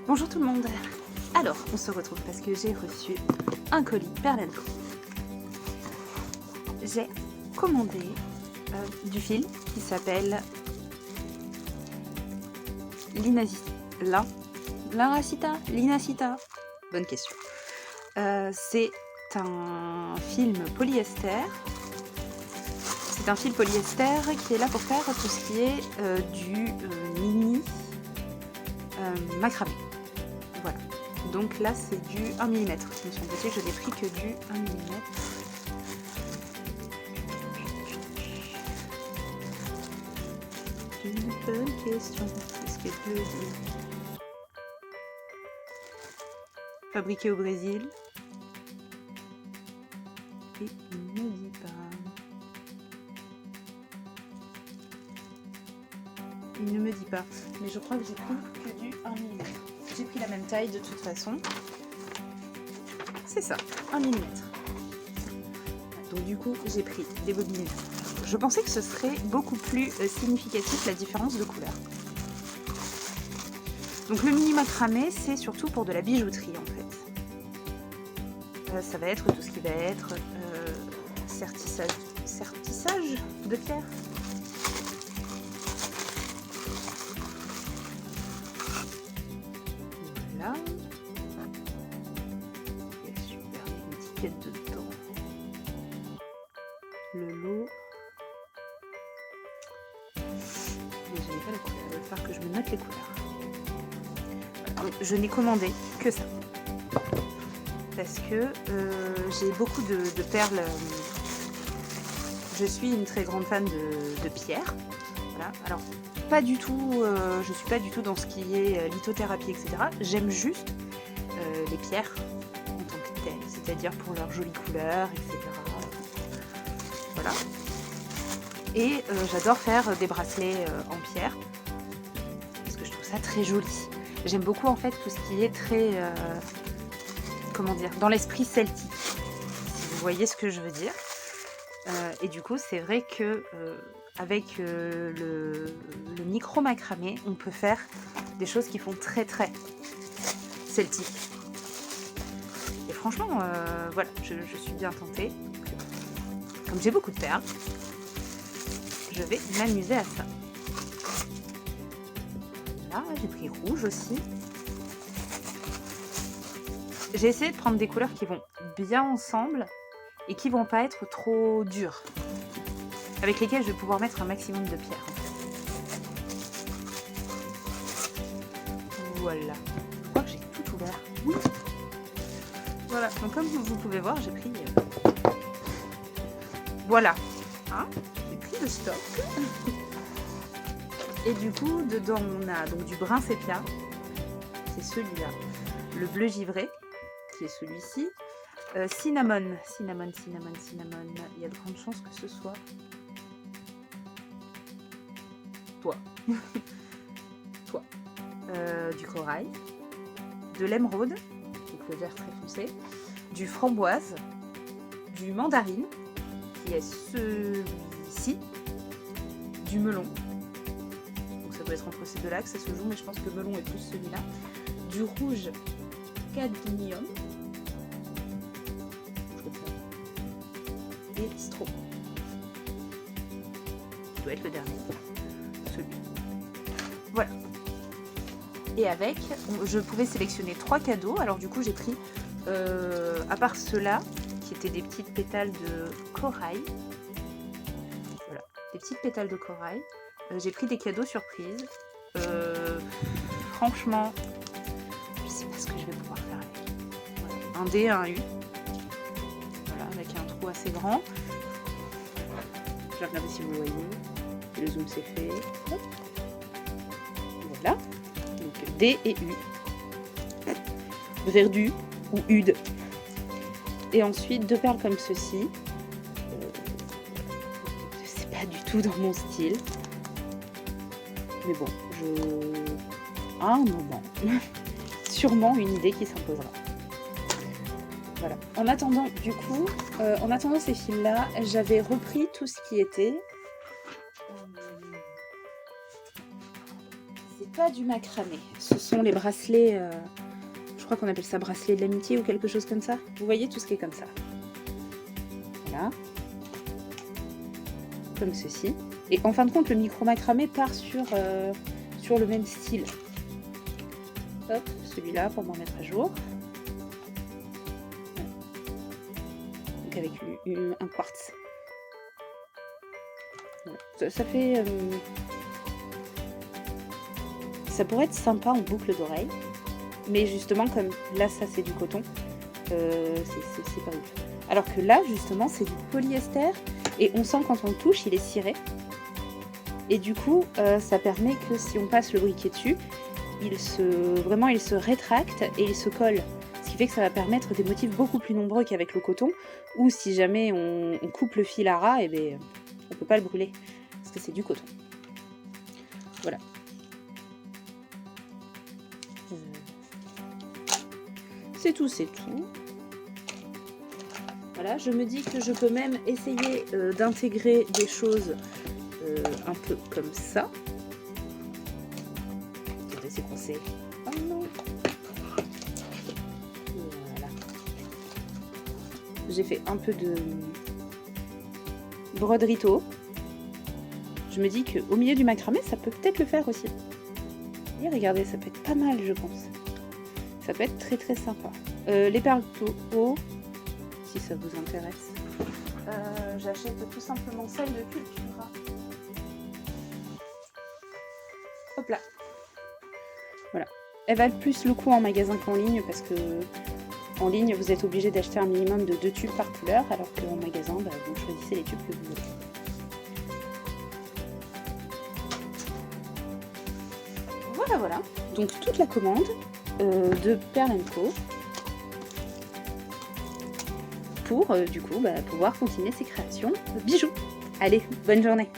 Bonjour tout le monde. Alors, on se retrouve parce que j'ai reçu un colis Perle & Co. J'ai commandé du fil qui s'appelle Linacita. Bonne question. C'est un film polyester. C'est un fil polyester qui est là pour faire tout ce qui est du mini macramé. Voilà. Donc là, c'est du 1 mm. Il me semble-t-il que je n'ai pris que du 1 mm. Une bonne question. C'est ce que je dis. Fabriqué au Brésil. Et il ne dit pas. Il ne me dit pas. Mais je crois que j'ai pris que du 1 mm. J'ai pris la même taille de toute façon. C'est ça, 1 mm. Donc du coup, j'ai pris des bobines. Je pensais que ce serait beaucoup plus significatif la différence de couleur. Donc le mini macramé, c'est surtout pour de la bijouterie en fait. Ça va être tout ce qui va être sertissage de pierre. Voilà. Il y a super une étiquette dedans. Le lot. Mais je n'ai pas la couleur. Il va falloir que je me note les couleurs. Donc, je n'ai commandé que ça. Parce que j'ai beaucoup de perles. Je suis une très grande fan de pierre. Voilà. Alors, pas du tout, je suis pas du tout dans ce qui est lithothérapie, etc. J'aime juste les pierres en tant que telles, c'est-à-dire pour leurs jolies couleurs, etc. Voilà. Et j'adore faire des bracelets en pierre parce que je trouve ça très joli. J'aime beaucoup en fait tout ce qui est très, comment dire, dans l'esprit celtique, si vous voyez ce que je veux dire. Et du coup, c'est vrai que avec le micro macramé, on peut faire des choses qui font très très celtique. Et franchement, voilà, je suis bien tentée. Comme j'ai beaucoup de perles, je vais m'amuser à ça. Là, j'ai pris rouge aussi. J'ai essayé de prendre des couleurs qui vont bien ensemble et qui vont pas être trop dures, avec lesquelles je vais pouvoir mettre un maximum de pierres. Voilà. Je crois que j'ai tout ouvert. Oui. Voilà. Donc comme vous pouvez voir, j'ai pris... Voilà. Hein, j'ai pris le stock. Et du coup, dedans, on a donc du brun sépia. C'est celui-là. Le bleu givré, qui est celui-ci. Cinnamon. Il y a de grandes chances que ce soit toi. Toi. Du corail. De l'émeraude, donc le vert très foncé. Du framboise. Du mandarine, qui est celui-ci. Du melon. Donc ça doit être entre ces deux-là que ça se joue, mais je pense que le melon est plus celui-là. Du rouge cadmium. Et Stro. Il doit être le dernier. Celui. Voilà. Et avec, je pouvais sélectionner 3 cadeaux. Alors du coup, j'ai pris, à part ceux-là, qui étaient des petites pétales de corail. Voilà, des petites pétales de corail. J'ai pris des cadeaux surprises. Franchement, je sais pas ce que je vais pouvoir faire avec. Voilà. Un D, un U. Voilà, avec un trou assez grand. Je vais regarder si vous voyez. Le zoom c'est fait. Hop. Voilà. Donc D et U. Verdu ou Ude. Et ensuite 2 perles comme ceci. C'est pas du tout dans mon style. Mais bon, à un moment, sûrement une idée qui s'imposera. Voilà. En attendant, du coup, en attendant ces fils-là, j'avais repris tout ce qui était... pas du macramé. Ce sont les bracelets, je crois qu'on appelle ça bracelet de l'amitié ou quelque chose comme ça. Vous voyez tout ce qui est comme ça. Voilà. Comme ceci. Et en fin de compte, le micro macramé part sur le même style. Hop, celui-là pour m'en mettre à jour. Donc avec un quartz. Voilà. Ça fait... ça pourrait être sympa en boucle d'oreille. Mais justement, comme là, ça c'est du coton, c'est pas ouf. Alors que là, justement, c'est du polyester. Et on sent quand on le touche, il est ciré. Et du coup, ça permet que si on passe le briquet dessus, il se rétracte et il se colle. Ce qui fait que ça va permettre des motifs beaucoup plus nombreux qu'avec le coton. Ou si jamais on coupe le fil à ras, et bien, on peut pas le brûler. Parce que c'est du coton. Voilà. C'est tout, c'est tout. Voilà, je me dis que je peux même essayer d'intégrer des choses un peu comme ça. Attendez, c'est coincé. Oh non. Voilà. J'ai fait un peu de broderito. Je me dis qu'au milieu du macramé, ça peut peut-être le faire aussi. Et regardez, ça peut être pas mal, je pense. Ça peut être très très sympa. Les perles haut, si ça vous intéresse. J'achète tout simplement celle de Cultura. Hop là. Voilà. Elle valent plus le coup en magasin qu'en ligne parce que en ligne vous êtes obligé d'acheter un minimum de 2 tubes par couleur alors qu'en magasin vous choisissez les tubes que vous voulez. Voilà voilà. Donc toute la commande de Pearl & Co pour du coup pouvoir continuer ses créations bijoux. Allez, bonne journée!